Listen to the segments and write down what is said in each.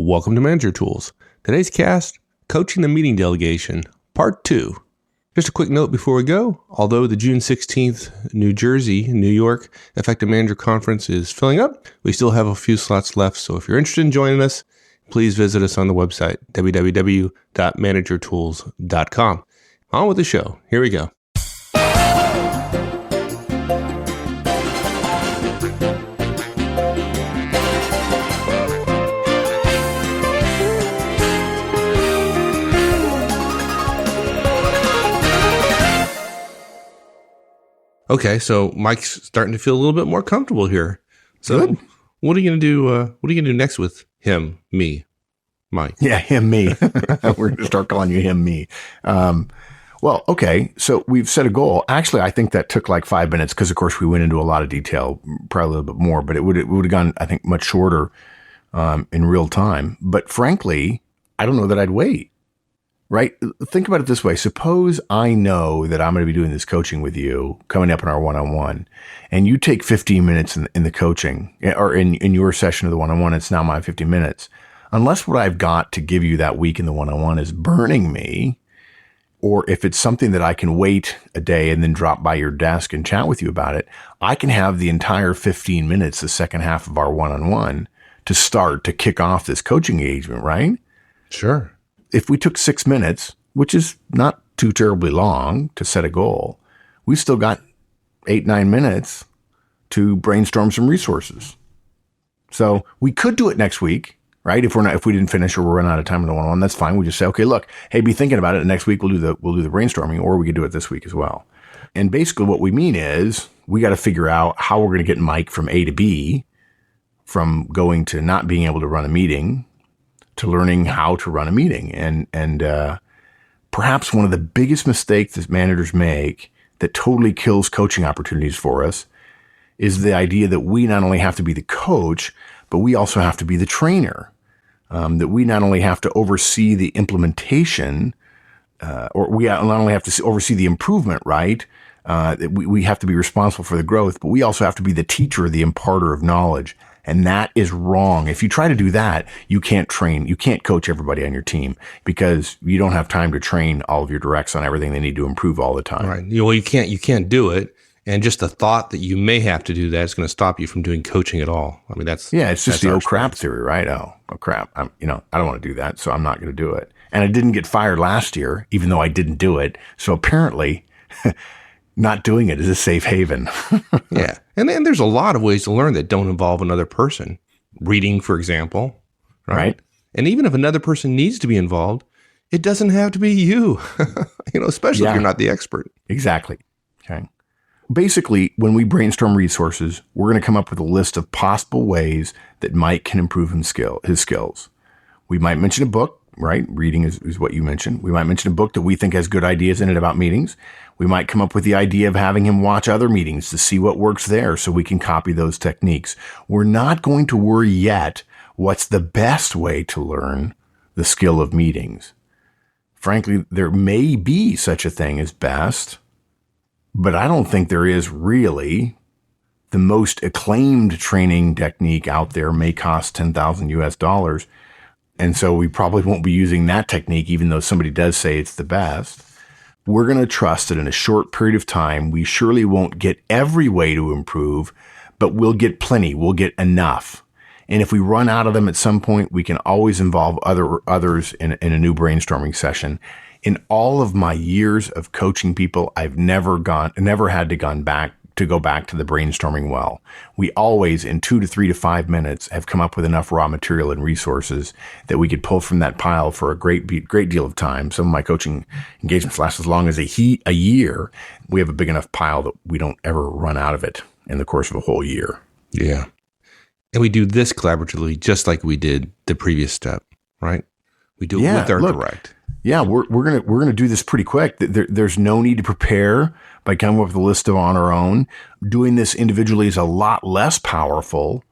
Welcome to Manager Tools. Today's cast, Coaching the Meeting Delegation, Part 2. Just a quick note before we go. Although the June 16th New York Effective Manager Conference is filling up, we still have a few slots left. So if you're interested in joining us, please visit us on the website, www.managertools.com. On with the show. Here we go. Okay, so Mike's starting to feel a little bit more comfortable here. So, good. What are you gonna do? What are you gonna do next with him, me, Mike? Yeah, him, me. We're gonna start calling you him, me. Well, okay. So we've set a goal. Actually, I think that took like 5 minutes because, of course, we went into a lot of detail, probably a little bit more. But it would have gone, I think, much shorter in real time. But frankly, I don't know that I'd wait. Right? Think about it this way. Suppose I know that I'm going to be doing this coaching with you coming up in our one-on-one, and you take 15 minutes in the coaching or in your session of the one-on-one. It's now my 15 minutes. Unless what I've got to give you that week in the one-on-one is burning me, or if it's something that I can wait a day and then drop by your desk and chat with you about it, I can have the entire 15 minutes, the second half of our one-on-one to kick off this coaching engagement, right? Sure. If we took 6 minutes, which is not too terribly long to set a goal, we've still got 8-9 minutes to brainstorm some resources. So we could do it next week, right? If we didn't finish or we're running out of time in the one-on-one, that's fine. We just say, okay, look, hey, be thinking about it. And next week we'll do the brainstorming, or we could do it this week as well. And basically what we mean is we got to figure out how we're going to get Mike from A to B, from going to not being able to run a meeting to learning how to run a meeting. And perhaps one of the biggest mistakes that managers make that totally kills coaching opportunities for us is the idea that we not only have to be the coach, but we also have to be the trainer. That we not only have to oversee the implementation, or we not only have to oversee the improvement, right? That we have to be responsible for the growth, but we also have to be the teacher, the imparter of knowledge. And that is wrong. If you try to do that, you can't coach everybody on your team because you don't have time to train all of your directs on everything they need to improve all the time. Right. Well, you can't do it. And just the thought that you may have to do that is going to stop you from doing coaching at all. I mean, it's just the crap theory, right? Oh crap. I don't want to do that, so I'm not going to do it. And I didn't get fired last year, even though I didn't do it. So apparently not doing it is a safe haven. Yeah. And then there's a lot of ways to learn that don't involve another person. Reading, for example. Right. And even if another person needs to be involved, it doesn't have to be you, especially if you're not the expert. Exactly. Okay. Basically, when we brainstorm resources, we're going to come up with a list of possible ways that Mike can improve his skills. We might mention a book, right? Reading is what you mentioned. We might mention a book that we think has good ideas in it about meetings. We might come up with the idea of having him watch other meetings to see what works there so we can copy those techniques. We're not going to worry yet what's the best way to learn the skill of meetings. Frankly, there may be such a thing as best, but I don't think there is really. The most acclaimed training technique out there may cost $10,000 US. And so we probably won't be using that technique, even though somebody does say it's the best. We're going to trust that in a short period of time, we surely won't get every way to improve, but we'll get plenty. We'll get enough. And if we run out of them at some point, we can always involve others in a new brainstorming session. In all of my years of coaching people, I've never had to go back to the brainstorming well. We always, in 2 to 3 to 5 minutes, have come up with enough raw material and resources that we could pull from that pile for a great deal of time. Some of my coaching engagements last as long as a year. We have a big enough pile that we don't ever run out of it in the course of a whole year. Yeah. And we do this collaboratively, just like we did the previous step, right? We do it with our direct. Yeah, we're gonna do this pretty quick. There's no need to prepare by coming up with a list on our own. Doing this individually is a lot less powerful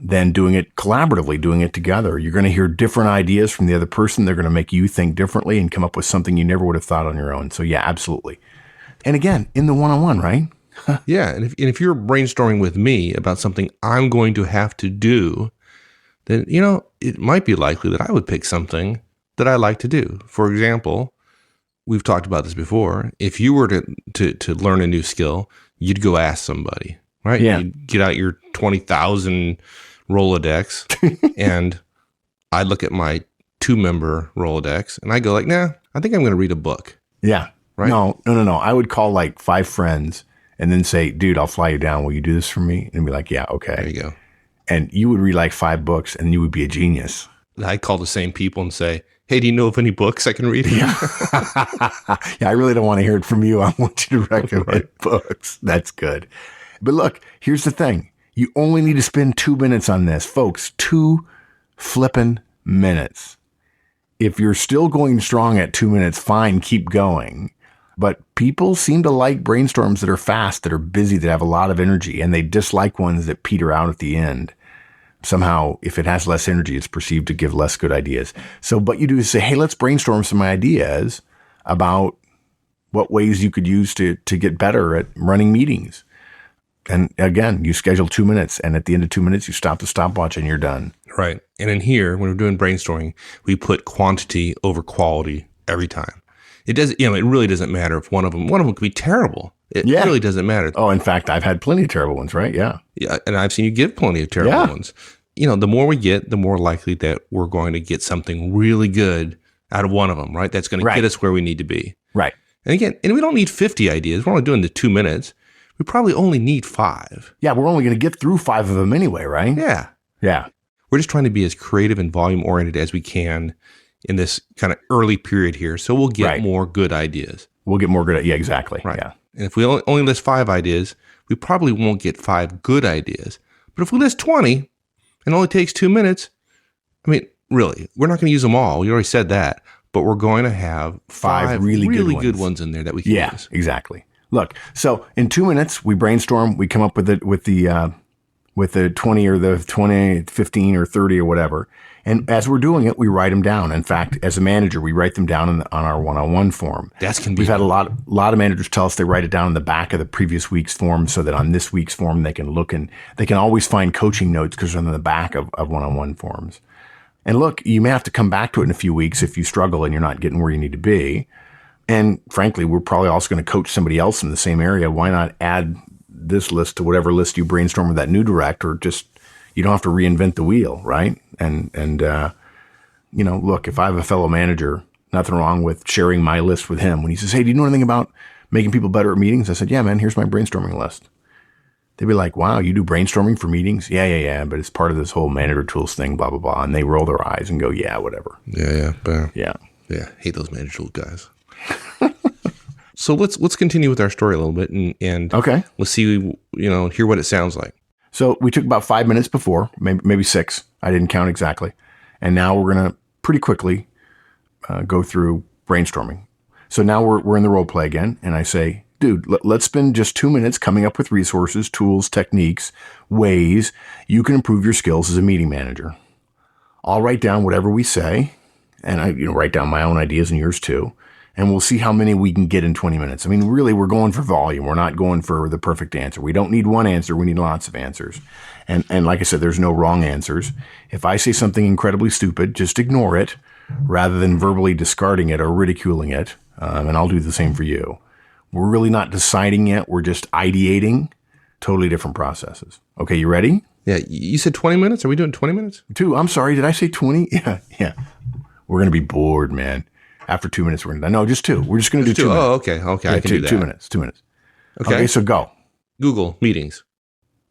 than doing it collaboratively, doing it together. You're going to hear different ideas from the other person. They're going to make you think differently and come up with something you never would have thought on your own. So yeah, absolutely. And again, in the one-on-one, right? Yeah, and if you're brainstorming with me about something I'm going to have to do then, it might be likely that I would pick something that I like to do. For example, we've talked about this before. If you were to learn a new skill, you'd go ask somebody, right? Yeah. You'd get out your 20,000 Rolodex and I look at my 2-member Rolodex and I go like, nah, I think I'm going to read a book. Yeah. Right? No. I would call like 5 friends and then say, dude, I'll fly you down. Will you do this for me? And be like, yeah, okay. There you go. And you would read like 5 books and you would be a genius. I'd call the same people and say, hey, do you know of any books I can read? Yeah. Yeah, I really don't want to hear it from you. I want you to recommend books. That's good. But look, here's the thing. You only need to spend 2 minutes on this, folks. 2 flippin' minutes. If you're still going strong at 2 minutes, fine, keep going. But people seem to like brainstorms that are fast, that are busy, that have a lot of energy, and they dislike ones that peter out at the end. Somehow, if it has less energy, it's perceived to give less good ideas. So what you do is say, hey, let's brainstorm some ideas about what ways you could use to get better at running meetings. And again, you schedule 2 minutes, and at the end of 2 minutes, you stop the stopwatch and you're done. Right. And in here, when we're doing brainstorming, we put quantity over quality every time. It does, it really doesn't matter if one of them could be terrible. It really doesn't matter. Oh, in fact, I've had plenty of terrible ones, right? Yeah. Yeah. And I've seen you give plenty of terrible ones. The more we get, the more likely that we're going to get something really good out of one of them, right? That's going to get us where we need to be. Right. And again, we don't need 50 ideas. We're only doing the 2 minutes. We probably only need 5. Yeah. We're only going to get through 5 of them anyway, right? Yeah. Yeah. We're just trying to be as creative and volume oriented as we can in this kind of early period here. So we'll get more good ideas. We'll get more good. Yeah, exactly. Right. Yeah. And if we only list 5 ideas, we probably won't get 5 good ideas. But if we list 20 and it only takes 2 minutes, really, we're not going to use them all. We already said that. But we're going to have 5 really good ones in there that we can use. Yeah, exactly. Look, so in 2 minutes, we brainstorm. We come up with the 20 or the 20, 15 or 30 or whatever. And as we're doing it, we write them down. In fact, as a manager, we write them down on our one-on-one form. We've had a lot of managers tell us they write it down in the back of the previous week's form so that on this week's form, they can look and they can always find coaching notes because they're in the back of one-on-one forms. And look, you may have to come back to it in a few weeks if you struggle and you're not getting where you need to be. And frankly, we're probably also going to coach somebody else in the same area. Why not add this list to whatever list you brainstorm with that new director? Just, you don't have to reinvent the wheel, right? And look, if I have a fellow manager, nothing wrong with sharing my list with him. When he says, hey, do you know anything about making people better at meetings? I said, yeah, man, here's my brainstorming list. They'd be like, wow, you do brainstorming for meetings? Yeah. But it's part of this whole manager tools thing, blah, blah, blah. And they roll their eyes and go, yeah, whatever. Yeah. Hate those manager tools guys. So let's continue with our story a little bit and let's see, hear what it sounds like. So we took about 5 minutes before, maybe 6. I didn't count exactly. And now we're going to pretty quickly go through brainstorming. So now we're in the role play again. And I say, dude, let's spend just 2 minutes coming up with resources, tools, techniques, ways you can improve your skills as a meeting manager. I'll write down whatever we say, and I write down my own ideas and yours too. And we'll see how many we can get in 20 minutes. Really, we're going for volume. We're not going for the perfect answer. We don't need one answer. We need lots of answers. And like I said, there's no wrong answers. If I say something incredibly stupid, just ignore it rather than verbally discarding it or ridiculing it. And I'll do the same for you. We're really not deciding yet. We're just ideating. Totally different processes. Okay, you ready? Yeah, you said 20 minutes? Are we doing 20 minutes? 2. I'm sorry. Did I say 20? Yeah. We're going to be bored, man. After 2 minutes, we're going to... No, just 2. We're just going to do 2 minutes. Oh, okay. Yeah, I can do that. 2 minutes. 2 minutes. Okay, so go. Google meetings.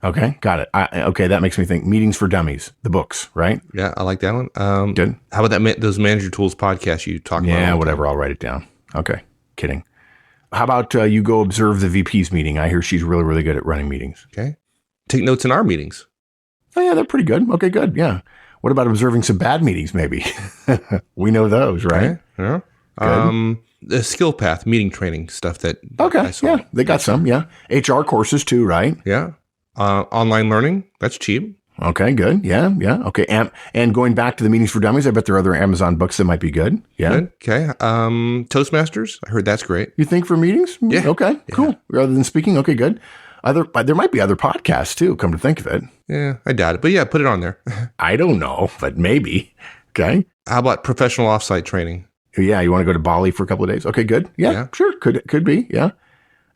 Okay, got it. Okay, that makes me think. Meetings for Dummies, the books, right? Yeah, I like that one. Good. How about those Manager Tools podcasts you talk about? Yeah, whatever. I'll write it down. Okay, kidding. How about you go observe the VP's meeting? I hear she's really, really good at running meetings. Okay. Take notes in our meetings. Oh, yeah, they're pretty good. Okay, good. Yeah. What about observing some bad meetings, maybe? We know those, right? Okay. Yeah. The skill path, meeting training stuff that I saw. Yeah, they got some, yeah. HR courses too, right? Yeah. Online learning, that's cheap. Okay, good. Yeah. Okay, and going back to the Meetings for Dummies, I bet there are other Amazon books that might be good. Yeah. Good. Okay. Toastmasters, I heard that's great. You think for meetings? Yeah. Okay, cool. Rather than speaking, okay, good. There might be other podcasts too, come to think of it. Yeah, I doubt it. But yeah, put it on there. I don't know, but maybe. Okay. How about professional offsite training? Yeah, you want to go to Bali for a couple of days? Okay, good. Yeah. Sure. Could be. Yeah.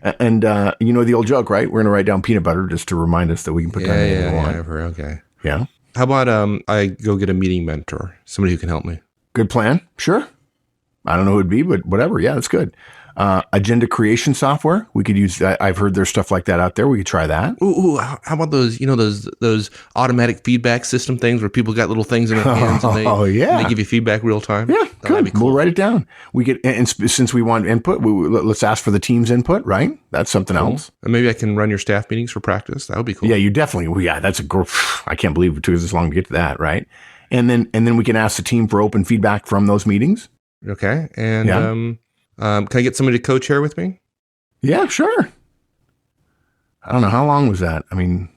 And you know the old joke, right? We're going to write down peanut butter just to remind us that we can put down anything we want. Okay. Yeah. How about I go get a meeting mentor, somebody who can help me? Good plan. Sure. I don't know who it'd be, but whatever. Yeah, that's good. Agenda creation software. We could use that. I've heard there's stuff like that out there. We could try that. Ooh, how about those, those automatic feedback system things where people got little things in their hands and they give you feedback real time? Yeah, good. Cool. We'll write it down. We get, and since we want input, let's ask for the team's input, right? That's something else. And maybe I can run your staff meetings for practice. That would be cool. Yeah, you definitely. Well, yeah, that's I can't believe it took us this long to get to that, right? And then we can ask the team for open feedback from those meetings. Okay. And can I get somebody to co-chair with me? Yeah, sure. I don't know. How long was that? I mean,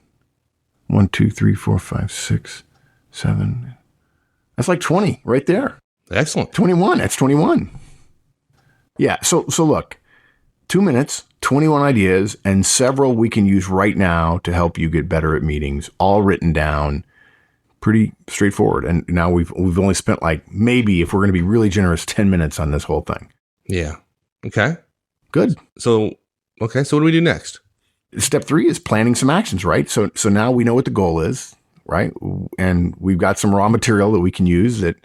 1, 2, 3, 4, 5, 6, 7. That's like 20 right there. Excellent. 21. That's 21. Yeah. So look, 2 minutes, 21 ideas, and several we can use right now to help you get better at meetings, all written down. Pretty straightforward. And now we've only spent maybe, if we're going to be really generous, 10 minutes on this whole thing. Yeah. Okay. Good. So what do we do next? Step 3 is planning some actions, right? So now we know what the goal is, right? And we've got some raw material that we can use that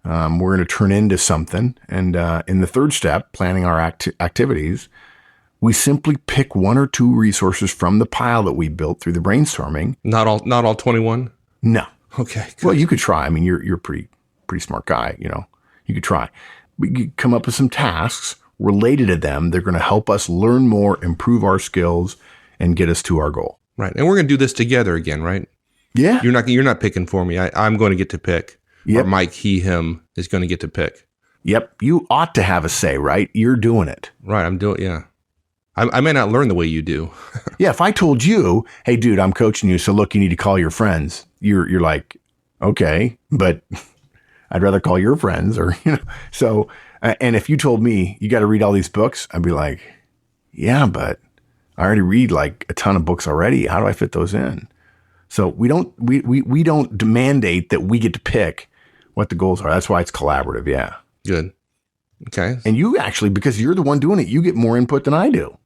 we're going to turn into something. And in the third step, planning our activities, we simply pick 1 or 2 resources from the pile that we built through the brainstorming. Not all 21? No. Okay. Good. Well, you could try. I mean, you're a pretty smart guy, You could try. We could come up with some tasks related to them. They're going to help us learn more, improve our skills, and get us to our goal. Right. And we're going to do this together again, right? Yeah. You're not picking for me. I'm going to get to pick. Yep. Or Mike, he, him is going to get to pick. Yep. You ought to have a say, right? You're doing it. Right. I'm doing, yeah. I may not learn the way you do. Yeah. If I told you, hey, dude, I'm coaching you, so look, you need to call your friends. You're like, okay, but I'd rather call your friends So, and if you told me you got to read all these books, I'd be like, yeah, but I already read a ton of books already. How do I fit those in? So we don't mandate that we get to pick what the goals are. That's why it's collaborative. Yeah. Good. Okay. And you actually, because you're the one doing it, you get more input than I do.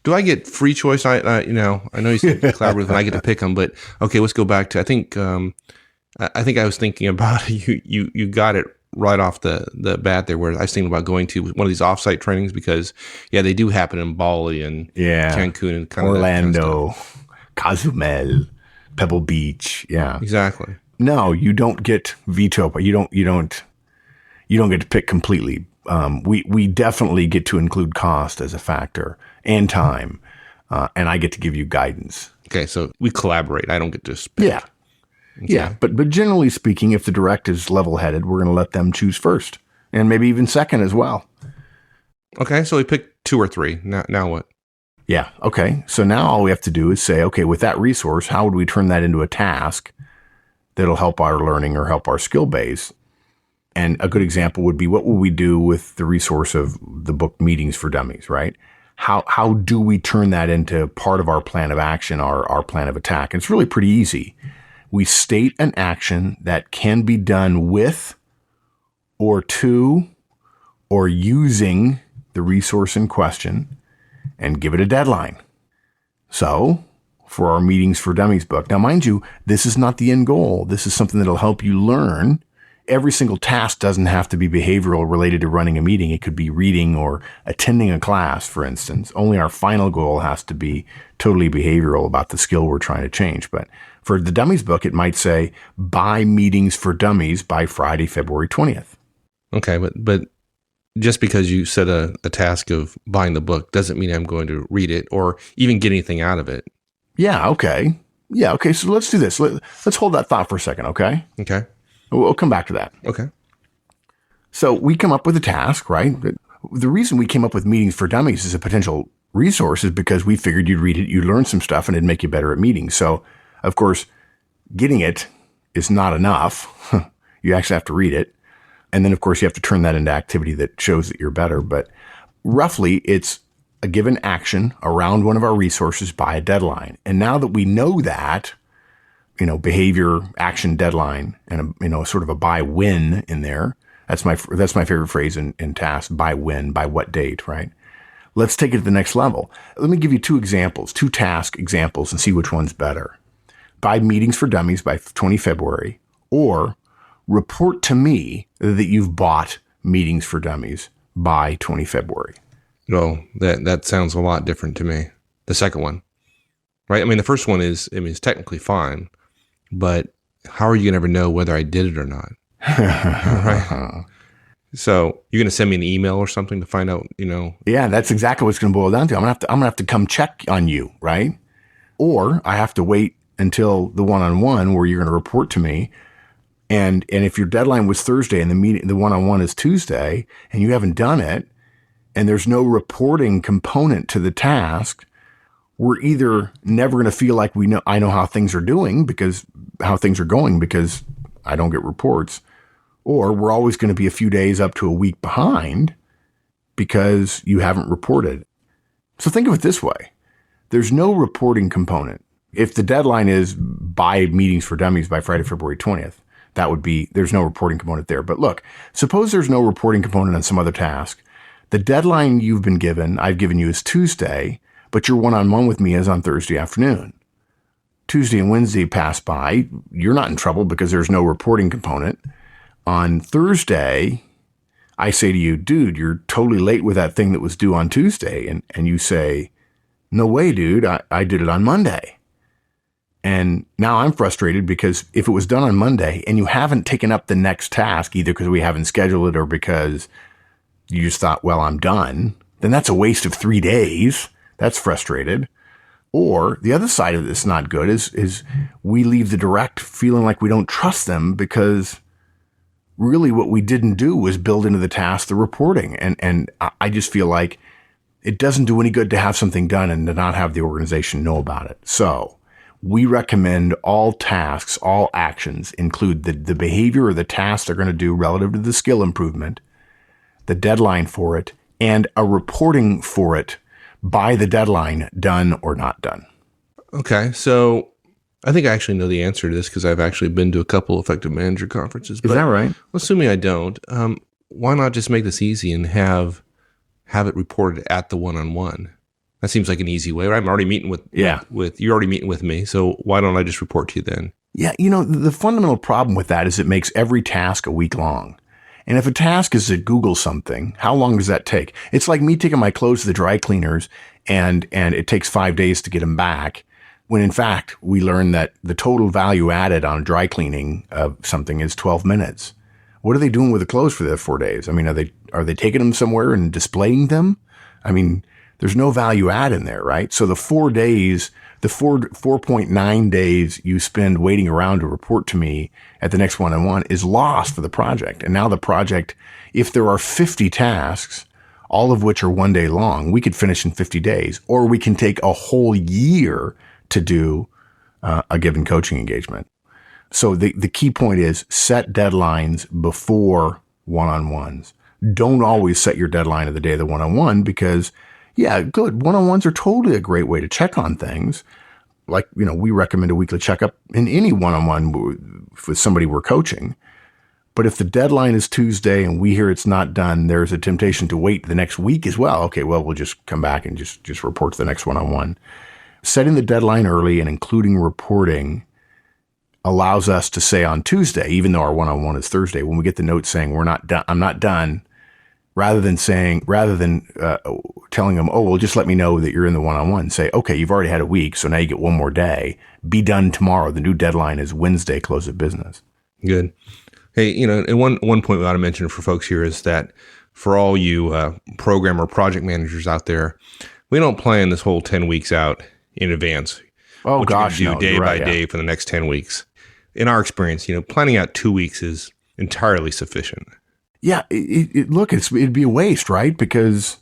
Do I get free choice? I know you said collaborative and I get to pick them, but okay, let's go back to, I think I was thinking about you got it right off the bat there, where I was thinking about going to one of these offsite trainings because they do happen in Bali and Cancun and kind Orlando, of stuff. Cozumel, Pebble Beach. Yeah, exactly. No, you don't get veto, but you don't get to pick completely. We definitely get to include cost as a factor and time, and I get to give you guidance. Okay, so we collaborate. I don't get to pick. Yeah. Okay. Yeah, but generally speaking, if the direct is level-headed, we're going to let them choose first, and maybe even second as well. Okay, so we picked 2 or 3. Now what? Yeah, okay. So now all we have to do is say, okay, with that resource, how would we turn that into a task that'll help our learning or help our skill base? And a good example would be, what will we do with the resource of the book Meetings for Dummies, right? How do we turn that into part of our plan of action, our plan of attack? And it's really pretty easy. We state an action that can be done with or to or using the resource in question and give it a deadline. So for our Meetings for Dummies book, now mind you, this is not the end goal. This is something that'll help you learn. Every single task doesn't have to be behavioral related to running a meeting. It could be reading or attending a class, for instance. Only our final goal has to be totally behavioral about the skill we're trying to change. But for the Dummies book, it might say, buy Meetings for Dummies by Friday, February 20th. Okay, but just because you set a task of buying the book doesn't mean I'm going to read it or even get anything out of it. Yeah, okay. Yeah, okay, so let's do this. Let's hold that thought for a second, okay? Okay. We'll come back to that. Okay. So we come up with a task, right? The reason we came up with Meetings for Dummies as a potential resource is because we figured you'd read it, you'd learn some stuff, and it'd make you better at meetings. So, of course, getting it is not enough. You actually have to read it. And then, of course, you have to turn that into activity that shows that you're better. But roughly, it's a given action around one of our resources by a deadline. And now that we know that, behavior, action, deadline, and sort of a by when in there. That's my favorite phrase in task, by when, by what date, right? Let's take it to the next level. Let me give you two task examples, and see which one's better. Buy meetings for dummies by 20 February, or report to me that you've bought meetings for dummies by 20 February. Well, that sounds a lot different to me. The second one, right? I mean, the first one is technically fine, but how are you going to ever know whether I did it or not? Right? So you're going to send me an email or something to find out, Yeah, that's exactly what it's going to boil down to. I'm going to have to come check on you, right? Or I have to wait until the one-on-one where you're going to report to me. And if your deadline was Thursday and the one-on-one is Tuesday and you haven't done it, and there's no reporting component to the task, we're either never going to feel like I know how things are going because I don't get reports, or we're always going to be a few days up to a week behind because you haven't reported. So think of it this way. There's no reporting component. If the deadline is buy meetings for dummies by Friday, February 20th, there's no reporting component there. But look, suppose there's no reporting component on some other task. The deadline I've given you is Tuesday, but your one-on-one with me is on Thursday afternoon. Tuesday and Wednesday pass by. You're not in trouble because there's no reporting component. On Thursday, I say to you, dude, you're totally late with that thing that was due on Tuesday. And you say, no way, dude, I did it on Monday. And now I'm frustrated because if it was done on Monday and you haven't taken up the next task, either because we haven't scheduled it or because you just thought, well, I'm done, then that's a waste of 3 days. That's frustrated. Or the other side of this not good is we leave the direct feeling like we don't trust them because really what we didn't do was build into the task the reporting. And I just feel like it doesn't do any good to have something done and to not have the organization know about it. So we recommend all tasks, all actions include the behavior or the task they're going to do relative to the skill improvement, the deadline for it, and a reporting for it by the deadline, done or not done. Okay, so I think I actually know the answer to this because I've actually been to a couple effective manager conferences. Is that right? Assuming I don't, why not just make this easy and have it reported at the one-on-one? That seems like an easy way, right? I'm already meeting with you're already meeting with me, so why don't I just report to you then? Yeah, the fundamental problem with that is it makes every task a week long. And if a task is to Google something, how long does that take? It's like me taking my clothes to the dry cleaners and it takes 5 days to get them back. When in fact, we learn that the total value added on dry cleaning of something is 12 minutes. What are they doing with the clothes for the 4 days? I mean, are they taking them somewhere and displaying them? I mean, there's no value add in there, right? So the 4 days, the 4.9 days you spend waiting around to report to me at the next one-on-one is lost for the project. And now the project, if there are 50 tasks, all of which are 1 day long, we could finish in 50 days, or we can take a whole year to do a given coaching engagement. So the key point is set deadlines before one-on-ones. Don't always set your deadline of the day of the one-on-one because yeah, good. One-on-ones are totally a great way to check on things. Like, we recommend a weekly checkup in any one-on-one with somebody we're coaching. But if the deadline is Tuesday and we hear it's not done, there's a temptation to wait the next week as well. Okay, well, we'll just come back and just report to the next one-on-one. Setting the deadline early and including reporting allows us to say on Tuesday, even though our one-on-one is Thursday, when we get the note saying we're not done, I'm not done, rather than telling them, oh, well, just let me know that you're in the one-on-one. Say, okay, you've already had a week, so now you get one more day. Be done tomorrow. The new deadline is Wednesday, close of business. Good. Hey, and one point we ought to mention for folks here is that for all you program or project managers out there, we don't plan this whole 10 weeks out in advance. Oh, what gosh, you're gonna do no, day by right, day for the next 10 weeks. In our experience, planning out 2 weeks is entirely sufficient. Yeah, it'd be a waste, right? Because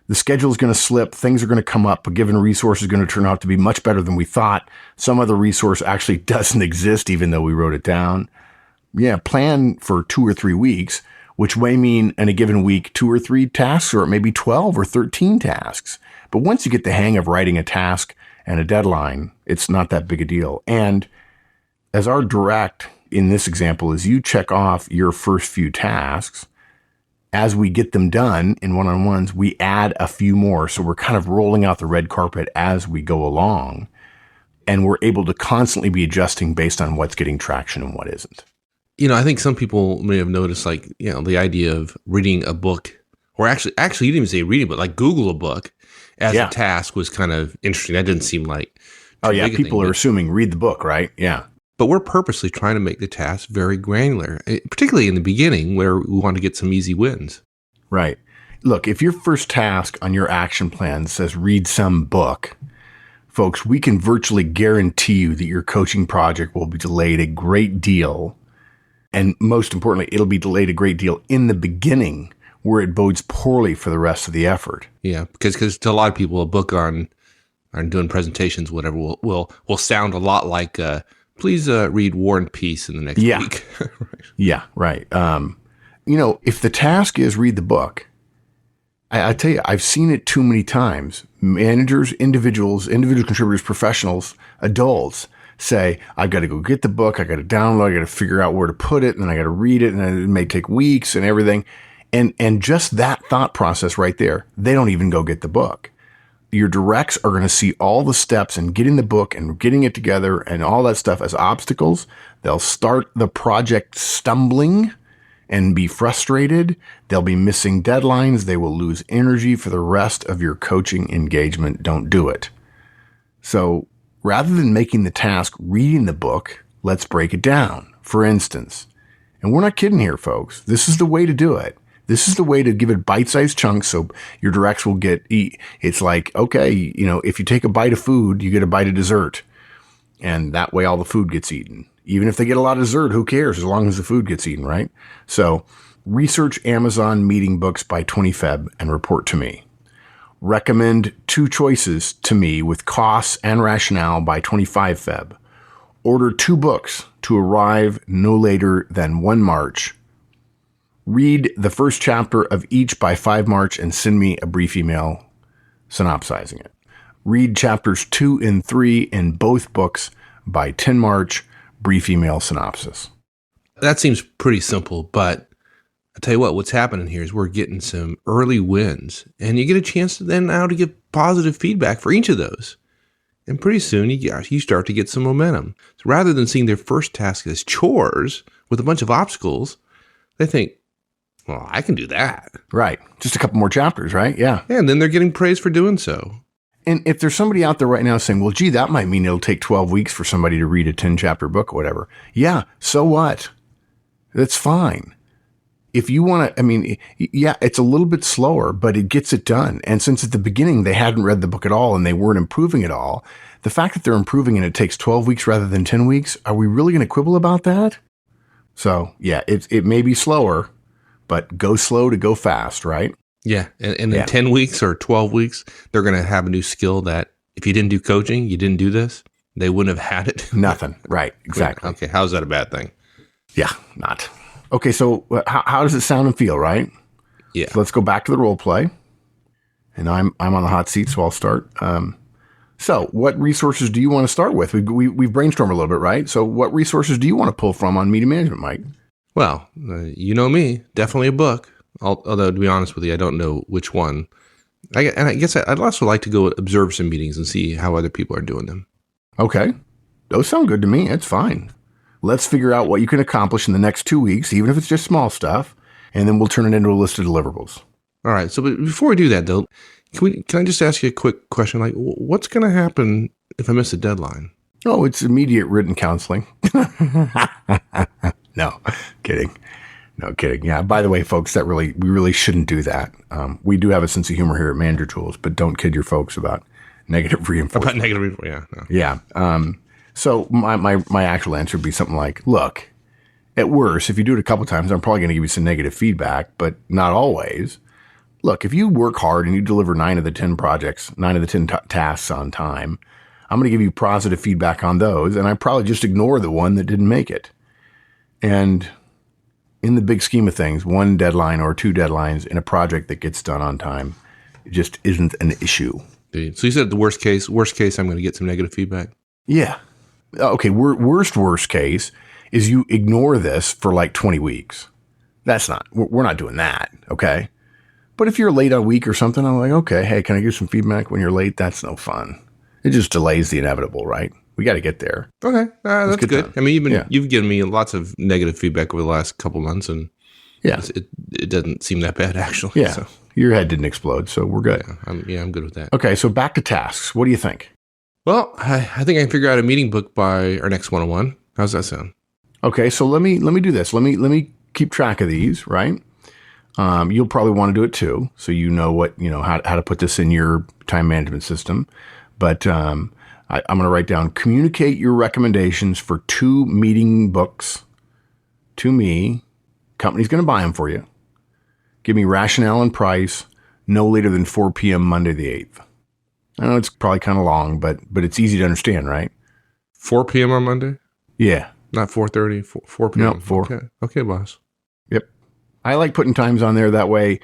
the schedule is going to slip. Things are going to come up. A given resource is going to turn out to be much better than we thought. Some other resource actually doesn't exist, even though we wrote it down. Yeah, plan for 2 or 3 weeks. which may mean in a given week 2 or 3 tasks, or it may be 12 or 13 tasks. But once you get the hang of writing a task and a deadline, it's not that big a deal. And as our direct in this example is you check off your first few tasks, as we get them done in one-on-ones, we add a few more. So we're kind of rolling out the red carpet as we go along, and we're able to constantly be adjusting based on what's getting traction and what isn't. I think some people may have noticed, the idea of reading a book, or actually you didn't even say reading, but like Google a book as a task was kind of interesting. That didn't seem like people are assuming read the book, right? Yeah. But we're purposely trying to make the task very granular, particularly in the beginning where we want to get some easy wins. Right. Look, if your first task on your action plan says read some book, folks, we can virtually guarantee you that your coaching project will be delayed a great deal. And most importantly, it'll be delayed a great deal in the beginning, where it bodes poorly for the rest of the effort. Yeah, because to a lot of people, a book on doing presentations, whatever, will sound a lot like please read War and Peace in the next week. Right. Yeah, right. If the task is read the book, I tell you, I've seen it too many times. Managers, individual contributors, professionals, adults say, I've got to go get the book, I got to download, I got to figure out where to put it, and then I got to read it, and then it may take weeks and everything. And just that thought process right there, they don't even go get the book. Your directs are going to see all the steps in getting the book and getting it together and all that stuff as obstacles. They'll start the project stumbling and be frustrated. They'll be missing deadlines. They will lose energy for the rest of your coaching engagement. Don't do it. So rather than making the task reading the book, let's break it down. For instance, and we're not kidding here, folks, this is the way to do it. This is the way to give it bite-sized chunks so your directs will eat. It's like, okay, if you take a bite of food, you get a bite of dessert. And that way all the food gets eaten. Even if they get a lot of dessert, who cares as long as the food gets eaten, right? So research Amazon meeting books by 20 Feb and report to me. Recommend 2 choices to me with costs and rationale by 25 Feb. Order 2 books to arrive no later than 1 March. Read the first chapter of each by 5 March and send me a brief email synopsizing it. Read chapters 2 and 3 in both books by 10 March, brief email synopsis. That seems pretty simple, but I'll tell you what's happening here is we're getting some early wins, and you get a chance to give positive feedback for each of those. And pretty soon you start to get some momentum. So rather than seeing their first task as chores with a bunch of obstacles, they think, well, I can do that. Right. Just a couple more chapters, right? Yeah. And then they're getting praise for doing so. And if there's somebody out there right now saying, well, gee, that might mean it'll take 12 weeks for somebody to read a 10-chapter book or whatever. Yeah, so what? That's fine. If you want to, it's a little bit slower, but it gets it done. And since at the beginning they hadn't read the book at all and they weren't improving at all, the fact that they're improving and it takes 12 weeks rather than 10 weeks, are we really going to quibble about that? So, yeah, it may be slower, but go slow to go fast, right? Yeah. And in 10 weeks or 12 weeks, they're going to have a new skill that if you didn't do coaching, you didn't do this, they wouldn't have had it. Nothing. Right. Exactly. Okay. How's that a bad thing? Yeah, not. Okay. So how does it sound and feel, right? Yeah. So let's go back to the role play. And I'm on the hot seat, so I'll start. So what resources do you want to start with? We've brainstormed a little bit, right? So what resources do you want to pull from on media management, Mike? Well, you know me, definitely a book. Although, to be honest with you, I don't know which one. I guess I'd also like to go observe some meetings and see how other people are doing them. Okay. Those sound good to me. It's fine. Let's figure out what you can accomplish in the next 2 weeks, even if it's just small stuff, and then we'll turn it into a list of deliverables. All right. So before we do that, though, can I just ask you a quick question? Like, what's going to happen if I miss a deadline? Oh, it's immediate written counseling. No, kidding. No kidding. Yeah. By the way, folks, we really shouldn't do that. We do have a sense of humor here at Manager Tools, but don't kid your folks about negative reinforcement. About negative reinforcement. Yeah. No. Yeah. So my actual answer would be something like, look, at worst, if you do it a couple times, I'm probably going to give you some negative feedback, but not always. Look, if you work hard and you deliver 9 of the 10 tasks on time, I'm going to give you positive feedback on those, and I probably just ignore the one that didn't make it. And in the big scheme of things, one deadline or two deadlines in a project that gets done on time just isn't an issue. So you said the worst case, I'm going to get some negative feedback. Yeah. Okay. Worst case is you ignore this for like 20 weeks. We're not doing that. Okay. But if you're late a week or something, I'm like, okay, hey, can I give some feedback when you're late? That's no fun. It just delays the inevitable, right? We got to get there. Okay. That's good. Time. I mean, you've given me lots of negative feedback over the last couple months, and it doesn't seem that bad, actually. Yeah. So. Your head didn't explode, so we're good. Yeah, I'm good with that. Okay. So back to tasks. What do you think? Well, I think I can figure out a meeting book by our next one-on-one. How's that sound? Okay. So let me do this. Let me keep track of these, right? You'll probably want to do it too, so you know how to put this in your time management system. But I'm going to write down: communicate your recommendations for 2 meeting books to me. Company's going to buy them for you. Give me rationale and price no later than 4 p.m. Monday the 8th. I know it's probably kind of long, but it's easy to understand, right? 4 p.m. on Monday? Yeah. Not 4:30, 4 p.m. No, 4. Okay, boss. Yep. I like putting times on there that way.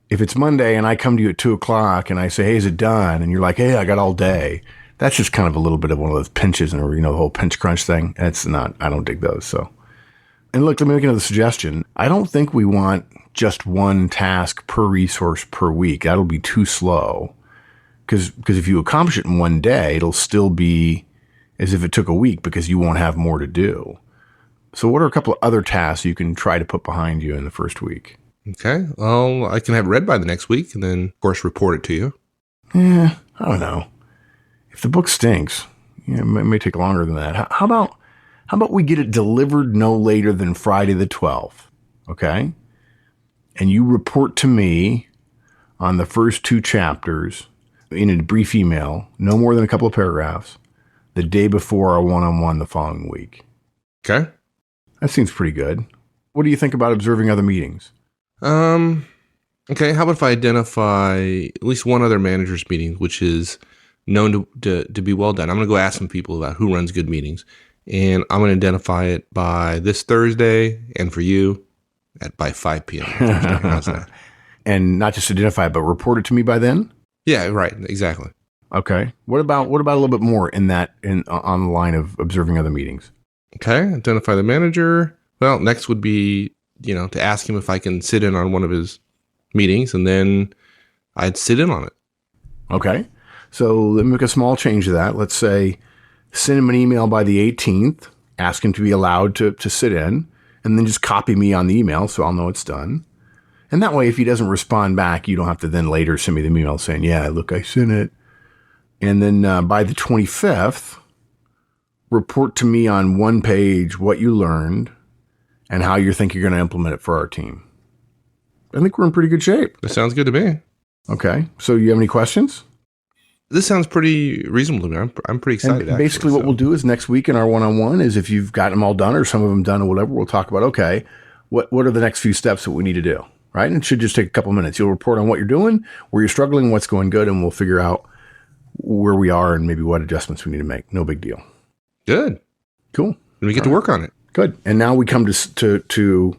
If it's Monday and I come to you at 2:00 and I say, hey, is it done? And you're like, hey, I got all day. That's just kind of a little bit of one of those pinches and the whole pinch crunch thing. It's not, I don't dig those. So, and look, let me make another suggestion. I don't think we want just one task per resource per week. That'll be too slow. Because if you accomplish it in one day, it'll still be as if it took a week because you won't have more to do. So what are a couple of other tasks you can try to put behind you in the first week? Okay. Well, I can have it read by the next week and then, of course, report it to you. I don't know. If the book stinks, it may take longer than that. How about we get it delivered no later than Friday the 12th? Okay. And you report to me on the first 2 chapters in a brief email, no more than a couple of paragraphs, the day before our one-on-one the following week. Okay. That seems pretty good. What do you think about observing other meetings? Okay. How about if I identify at least one other manager's meeting, which is known to be well done? I'm going to go ask some people about who runs good meetings, and I'm going to identify it by this Thursday, and for you, by 5 p.m. Thursday. How's that? And not just identify it, but report it to me by then? Yeah, right. Exactly. Okay. What about a little bit more on the line of observing other meetings? Okay. Identify the manager. Well, next would be, to ask him if I can sit in on one of his meetings, and then I'd sit in on it. Okay. So let me make a small change to that. Let's say send him an email by the 18th, ask him to be allowed to sit in, and then just copy me on the email so I'll know it's done. And that way, if he doesn't respond back, you don't have to then later send me the email saying, yeah, look, I sent it. And then by the 25th, report to me on one page what you learned and how you think you're going to implement it for our team. I think we're in pretty good shape. That sounds good to me. Okay. So you have any questions? This sounds pretty reasonable to me. I'm pretty excited. And basically what we'll do is next week in our one-on-one is if you've got them all done or some of them done or whatever, we'll talk about, okay, what are the next few steps that we need to do, right? And it should just take a couple of minutes. You'll report on what you're doing, where you're struggling, what's going good, and we'll figure out where we are and maybe what adjustments we need to make. No big deal. Good. Cool. And we get to work on it. Good. And now we come to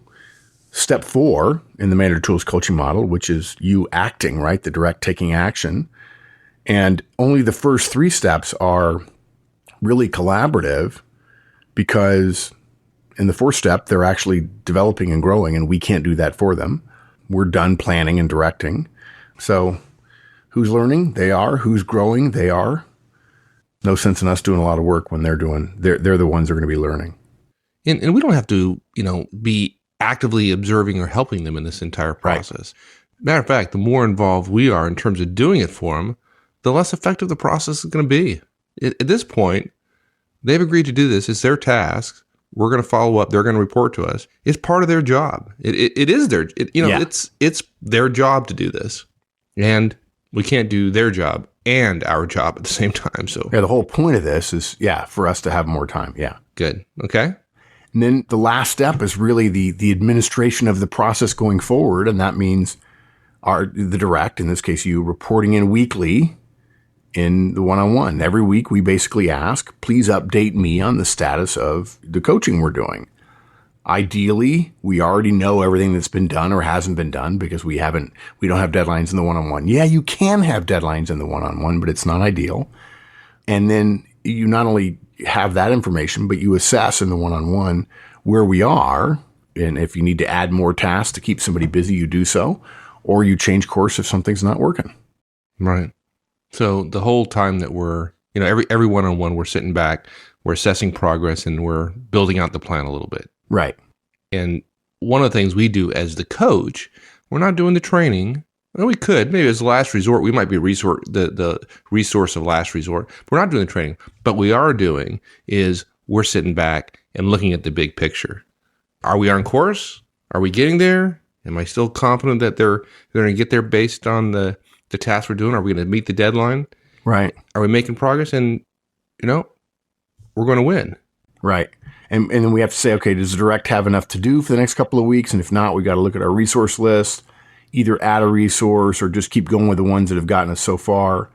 step 4 in the Manager Tools coaching model, which is you acting, right? The direct taking action. And only the first 3 steps are really collaborative because in the 4th step, they're actually developing and growing, and we can't do that for them. We're done planning and directing. So who's learning? They are. Who's growing? They are. No sense in us doing a lot of work when they're the ones that are going to be learning. And we don't have to, be actively observing or helping them in this entire process. Right. Matter of fact, the more involved we are in terms of doing it for them, the less effective the process is going to be. At this point, they've agreed to do this. It's their task. We're going to follow up. They're going to report to us. It's part of their job. It is their, it's their job to do this. And we can't do their job and our job at the same time. So the whole point of this is, for us to have more time. Yeah. Good. Okay. And then the last step is really the administration of the process going forward. And that means the direct, in this case, you reporting in weekly in the one-on-one. Every week we basically ask, please update me on the status of the coaching we're doing. Ideally, we already know everything that's been done or hasn't been done because we don't have deadlines in the one-on-one. Yeah, you can have deadlines in the one-on-one, but it's not ideal. And then you not only have that information, but you assess in the one-on-one where we are. And if you need to add more tasks to keep somebody busy, you do so, or you change course if something's not working. Right. So the whole time that we're, every one-on-one, we're sitting back, we're assessing progress, and we're building out the plan a little bit. Right. And one of the things we do as the coach, we're not doing the training. Well, we could, maybe as a last resort, we might be the resource of last resort. We're not doing the training. But we are doing is we're sitting back and looking at the big picture. Are we on course? Are we getting there? Am I still confident that they're going to get there based on the task we're doing? Are we going to meet the deadline? Right. Are we making progress? And, we're going to win. Right. And then we have to say, okay, does the direct have enough to do for the next couple of weeks? And if not, we got to look at our resource list, either add a resource or just keep going with the ones that have gotten us so far.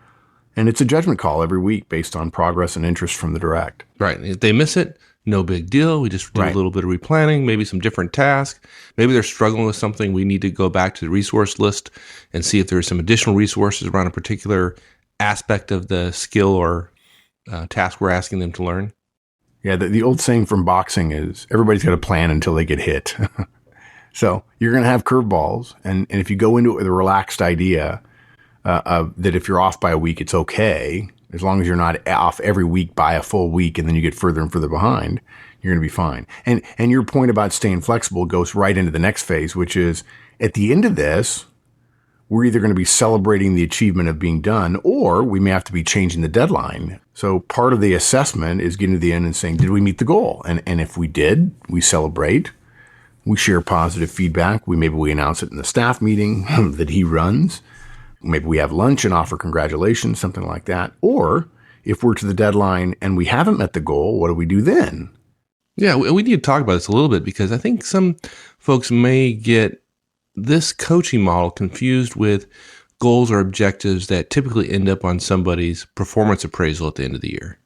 And it's a judgment call every week based on progress and interest from the direct. Right. If they miss it, no big deal. We just do a little bit of replanning, maybe some different tasks. Maybe they're struggling with something. We need to go back to the resource list and see if there's some additional resources around a particular aspect of the skill or task we're asking them to learn. Yeah, the old saying from boxing is everybody's got a plan until they get hit. So you're going to have curveballs. And if you go into it with a relaxed idea that if you're off by a week, it's okay. As long as you're not off every week by a full week and then you get further and further behind, you're going to be fine. And your point about staying flexible goes right into the next phase, which is at the end of this, we're either going to be celebrating the achievement of being done, or we may have to be changing the deadline. So part of the assessment is getting to the end and saying, did we meet the goal? And if we did, we celebrate. We share positive feedback. Maybe we announce it in the staff meeting that he runs. Maybe we have lunch and offer congratulations, something like that. Or if we're to the deadline and we haven't met the goal, what do we do then? Yeah, we need to talk about this a little bit because I think some folks may get this coaching model confused with goals or objectives that typically end up on somebody's performance appraisal at the end of the year.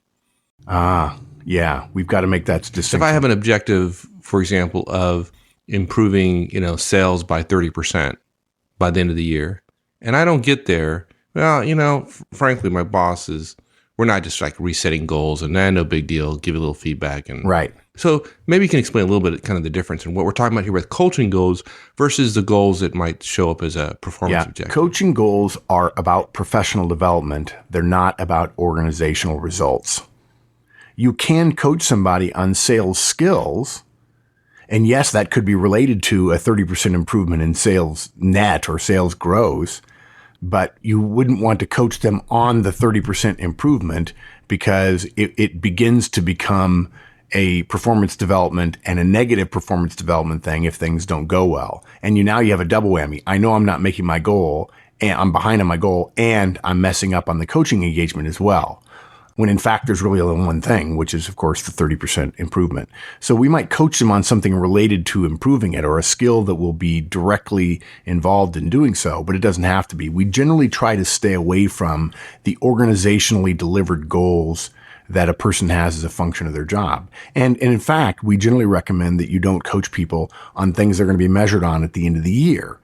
Yeah, we've got to make that distinction. If I have an objective, for example, of improving, sales by 30% by the end of the year, and I don't get there, well, frankly, my boss we're not just like resetting goals and no big deal, give you a little feedback. And right. So maybe you can explain a little bit kind of the difference in what we're talking about here with coaching goals versus the goals that might show up as a performance objective. Coaching goals are about professional development. They're not about organizational results. You can coach somebody on sales skills. And yes, that could be related to a 30% improvement in sales net or sales gross, but you wouldn't want to coach them on the 30% improvement because it begins to become a performance development and a negative performance development thing if things don't go well. And now you have a double whammy. I know I'm not making my goal and I'm behind on my goal and I'm messing up on the coaching engagement as well. When in fact, there's really only one thing, which is, of course, the 30% improvement. So we might coach them on something related to improving it or a skill that will be directly involved in doing so, but it doesn't have to be. We generally try to stay away from the organizationally delivered goals that a person has as a function of their job. And in fact, we generally recommend that you don't coach people on things they're going to be measured on at the end of the year.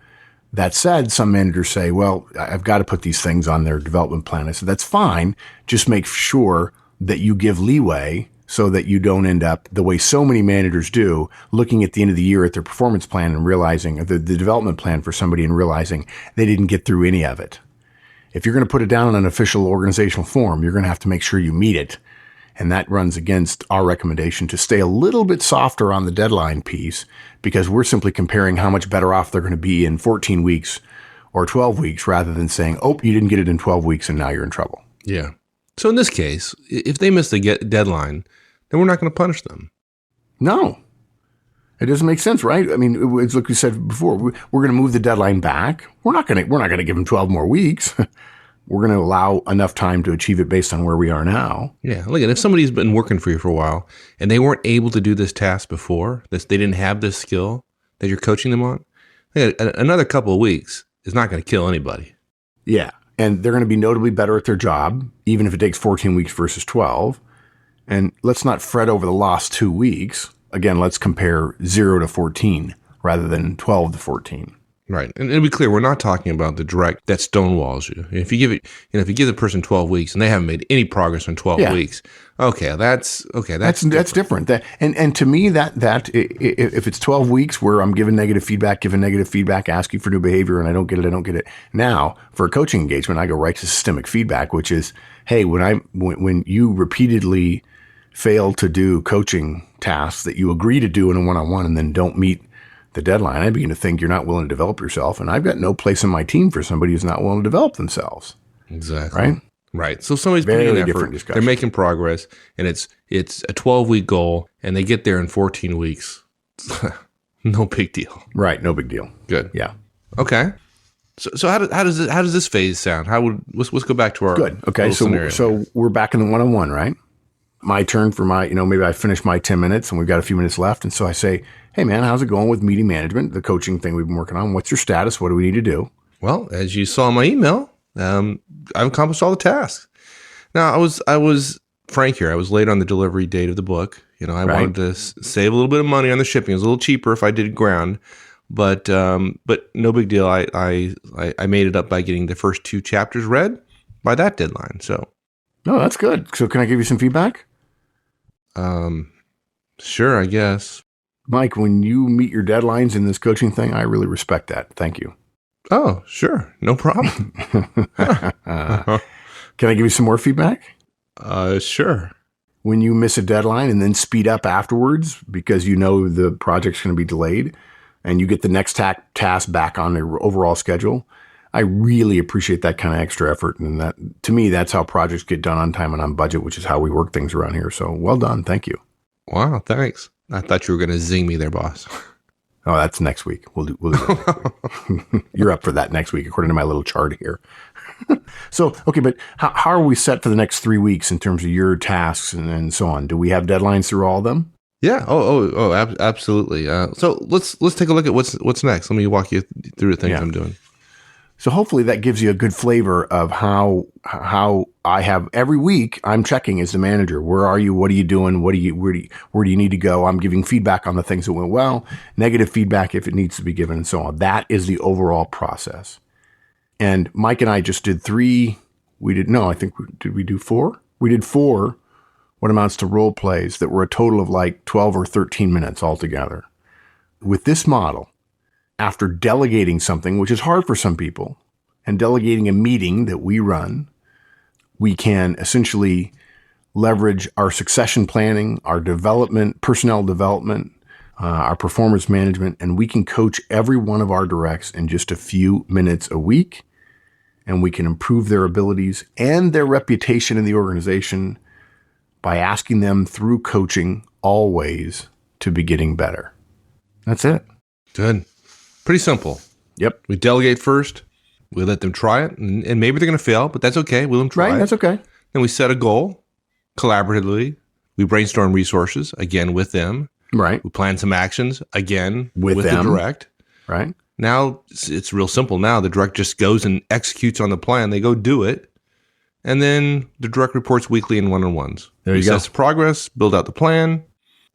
That said, some managers say, well, I've got to put these things on their development plan. I said, that's fine. Just make sure that you give leeway so that you don't end up the way so many managers do, looking at the end of the year at their performance plan and realizing the development plan for somebody and realizing they didn't get through any of it. If you're going to put it down on an official organizational form, you're going to have to make sure you meet it. And that runs against our recommendation to stay a little bit softer on the deadline piece because we're simply comparing how much better off they're going to be in 14 weeks or 12 weeks rather than saying, oh, you didn't get it in 12 weeks and now you're in trouble. Yeah. So in this case, if they miss the deadline, then we're not going to punish them. No. It doesn't make sense, right? I mean, it's like we said before, we're going to move the deadline back. We're not going to give them 12 more weeks. We're going to allow enough time to achieve it based on where we are now. Yeah. Look, if somebody's been working for you for a while and they weren't able to do this task before, they didn't have this skill that you're coaching them on, another couple of weeks is not going to kill anybody. Yeah. And they're going to be notably better at their job, even if it takes 14 weeks versus 12. And let's not fret over the lost 2 weeks. again, let's compare 0 to 14 rather than 12 to 14. Right. And to be clear, we're not talking about the direct that stonewalls you. If you give it, if you give the person 12 weeks and they haven't made any progress in 12 weeks, that's different. And to me, that if it's 12 weeks where I'm giving negative feedback, asking for new behavior, and I don't get it. Now, for a coaching engagement, I go right to systemic feedback, which is, hey, when you repeatedly fail to do coaching tasks that you agree to do in a one-on-one and then don't meet the deadline, I begin to think you're not willing to develop yourself. And I've got no place in my team for somebody who's not willing to develop themselves. Exactly. Right. So somebody's putting in effort, they're making progress, and it's a 12-week goal, and they get there in 14 weeks. No big deal. Right. No big deal. Good. Yeah. Okay. So how does this phase sound? Let's go back to our good. Okay. So we're back in the one-on-one, right? My turn for maybe I finished my 10 minutes and we've got a few minutes left. And so I say, hey man, how's it going with meeting management, the coaching thing we've been working on? What's your status? What do we need to do? Well, as you saw in my email, I've accomplished all the tasks. Now I was frank here. I was late on the delivery date of the book. I wanted to save a little bit of money on the shipping. It was a little cheaper if I did ground, but no big deal. I made it up by getting the first 2 chapters read by that deadline. So, no, that's good. So can I give you some feedback? Sure, I guess. Mike, when you meet your deadlines in this coaching thing, I really respect that. Thank you. Oh, sure. No problem. Can I give you some more feedback? Sure. When you miss a deadline and then speed up afterwards because the project's going to be delayed and you get the next task back on the overall schedule, I really appreciate that kind of extra effort. And that, to me, that's how projects get done on time and on budget, which is how we work things around here. So well done. Thank you. Wow. Thanks. I thought you were going to zing me there, boss. Oh, that's next week. We'll do that next week. You're up for that next week, according to my little chart here. So, okay, but how are we set for the next 3 weeks in terms of your tasks and so on? Do we have deadlines through all of them? Yeah. Absolutely. So let's take a look at what's next. Let me walk you through the things I'm doing. So hopefully that gives you a good flavor of how I have every week I'm checking as the manager. Where are you? What are you doing? Where do you need to go? I'm giving feedback on the things that went well, negative feedback if it needs to be given, and so on. That is the overall process. And Mike and I just did 3. Did we do 4? We did 4 what amounts to role plays that were a total of like 12 or 13 minutes altogether. With this model, after delegating something, which is hard for some people, and delegating a meeting that we run, we can essentially leverage our succession planning, our development, personnel development, our performance management, and we can coach every one of our directs in just a few minutes a week, and we can improve their abilities and their reputation in the organization by asking them through coaching always to be getting better. That's it. Good. Pretty simple. Yep. We delegate first. We let them try it, and maybe they're going to fail, but that's okay. We let them try it. Right, that's okay. Then we set a goal collaboratively. We brainstorm resources, again, with them. Right. We plan some actions, again, with them. The direct. Right. Now, it's real simple. Now, the direct just goes and executes on the plan. They go do it. And then the direct reports weekly in one-on-ones. There you go. We assess progress, build out the plan.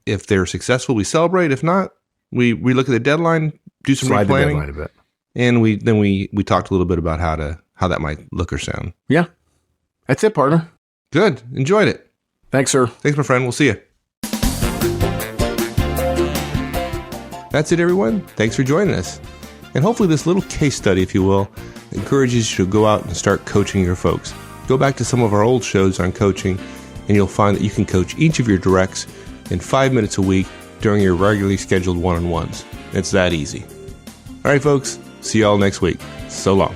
If they're successful, we celebrate. If not, we look at the deadline, do some replanning. replanning. The deadline a bit. And we talked a little bit about how that might look or sound. Yeah. That's it, partner. Good. Enjoyed it. Thanks, sir. Thanks, my friend. We'll see you. That's it, everyone. Thanks for joining us. And hopefully this little case study, if you will, encourages you to go out and start coaching your folks. Go back to some of our old shows on coaching, and you'll find that you can coach each of your directs in 5 minutes a week during your regularly scheduled one-on-ones. It's that easy. All right, folks. See you all next week. So long.